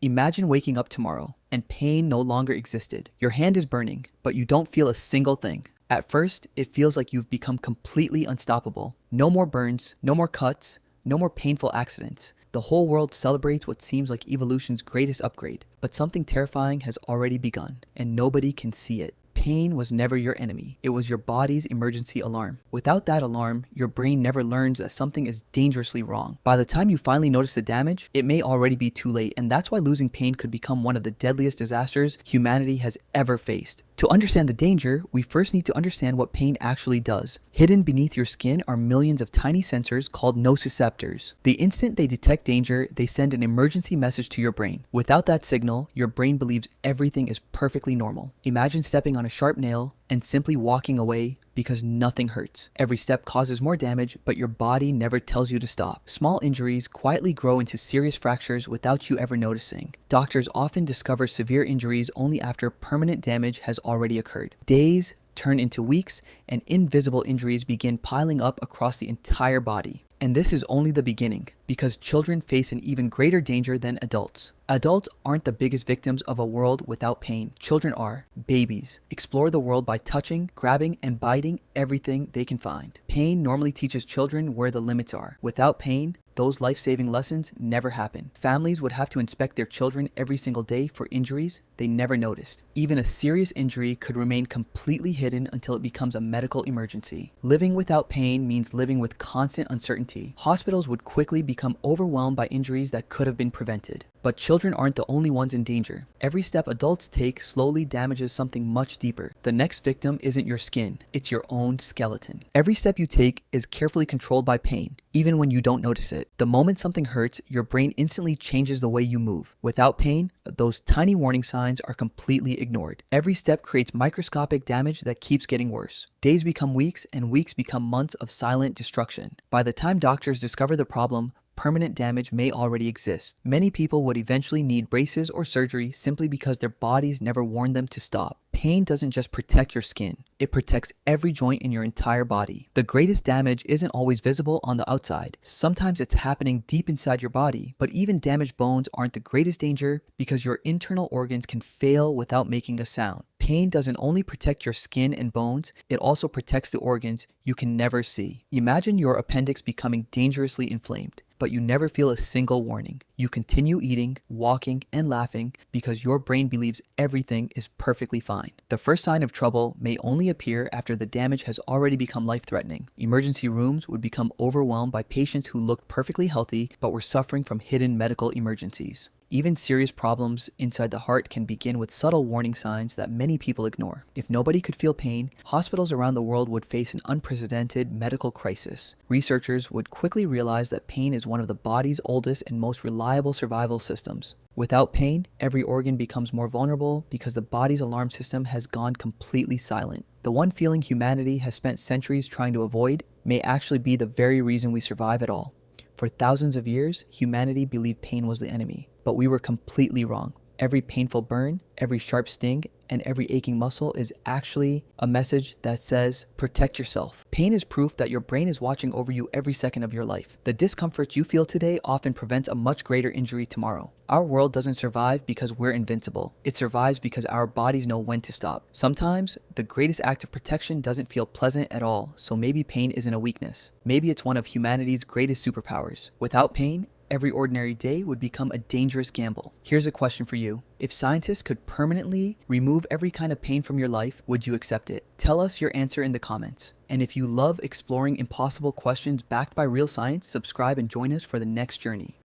Imagine waking up tomorrow and pain no longer existed. Your hand is burning, but you don't feel a single thing. At first, it feels like you've become completely unstoppable. No more burns, no more cuts, no more painful accidents. The whole world celebrates what seems like evolution's greatest upgrade, but something terrifying has already begun, and nobody can see it. Pain was never your enemy. It was your body's emergency alarm. Without that alarm, your brain never learns that something is dangerously wrong. By the time you finally notice the damage, it may already be too late, and that's why losing pain could become one of the deadliest disasters humanity has ever faced. To understand the danger, we first need to understand what pain actually does. Hidden beneath your skin are millions of tiny sensors called nociceptors. The instant they detect danger, they send an emergency message to your brain. Without that signal, your brain believes everything is perfectly normal. Imagine stepping on a sharp nail and simply walking away because nothing hurts. Every step causes more damage, but your body never tells you to stop. Small injuries quietly grow into serious fractures without you ever noticing. Doctors often discover severe injuries only after permanent damage has already occurred. Days turn into weeks, and invisible injuries begin piling up across the entire body. And this is only the beginning, because children face an even greater danger than adults. Adults aren't the biggest victims of a world without pain. Children are. Babies explore the world by touching, grabbing, and biting everything they can find. Pain normally teaches children where the limits are. Without pain, those life-saving lessons never happen. Families would have to inspect their children every single day for injuries they never noticed. Even a serious injury could remain completely hidden until it becomes a medical emergency. Living without pain means living with constant uncertainty. Hospitals would quickly become overwhelmed by injuries that could have been prevented. But children aren't the only ones in danger. Every step adults take slowly damages something much deeper. The next victim isn't your skin, it's your own skeleton. Every step you take is carefully controlled by pain, even when you don't notice it. The moment something hurts, your brain instantly changes the way you move. Without pain, those tiny warning signs are completely ignored. Every step creates microscopic damage that keeps getting worse. Days become weeks, and weeks become months of silent destruction. By the time doctors discover the problem, permanent damage may already exist. Many people would eventually need braces or surgery simply because their bodies never warned them to stop. Pain doesn't just protect your skin, it protects every joint in your entire body. The greatest damage isn't always visible on the outside. Sometimes it's happening deep inside your body, but even damaged bones aren't the greatest danger because your internal organs can fail without making a sound. Pain doesn't only protect your skin and bones, it also protects the organs you can never see. Imagine your appendix becoming dangerously inflamed, but you never feel a single warning. You continue eating, walking, and laughing because your brain believes everything is perfectly fine. The first sign of trouble may only appear after the damage has already become life-threatening. Emergency rooms would become overwhelmed by patients who looked perfectly healthy but were suffering from hidden medical emergencies. Even serious problems inside the heart can begin with subtle warning signs that many people ignore. If nobody could feel pain, hospitals around the world would face an unprecedented medical crisis. Researchers would quickly realize that pain is one of the body's oldest and most reliable survival systems. Without pain, every organ becomes more vulnerable because the body's alarm system has gone completely silent. The one feeling humanity has spent centuries trying to avoid may actually be the very reason we survive at all. For thousands of years, humanity believed pain was the enemy. But we were completely wrong. Every painful burn, every sharp sting, and every aching muscle is actually a message that says, protect yourself. Pain is proof that your brain is watching over you every second of your life. The discomfort you feel today often prevents a much greater injury tomorrow. Our world doesn't survive because we're invincible. It survives because our bodies know when to stop. Sometimes, the greatest act of protection doesn't feel pleasant at all, so maybe pain isn't a weakness. Maybe it's one of humanity's greatest superpowers. Without pain, every ordinary day would become a dangerous gamble. Here's a question for you. If scientists could permanently remove every kind of pain from your life, would you accept it? Tell us your answer in the comments. And if you love exploring impossible questions backed by real science, subscribe and join us for the next journey.